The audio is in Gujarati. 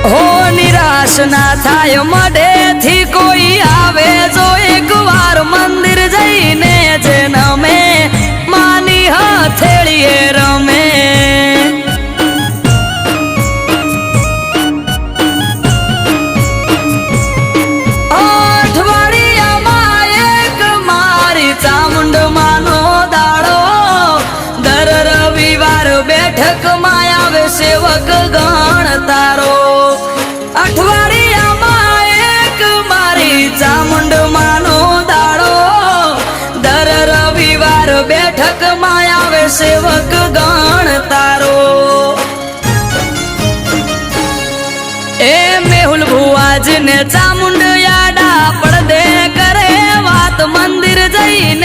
હો નિરાશ ના થાય મઢેથી કોઈ આવે જો એક વાર મંદિર જઈને જન્મે માની હથેળીએ રમે અઠવાડિયામાં એક મારી ચામુંડ માનો દાડો દર રવિવાર બેઠકમાં આવે સેવક ગણ તારો અઠવાડિયામાં એક મારી ચામુંડ માનો દાડો દર રવિવાર બેઠકમાં આવે સેવક ગણ તારો એ મેહુલ ભુવાજીને ચામુંડ યાડા પડદે કરે વાત મંદિર જઈને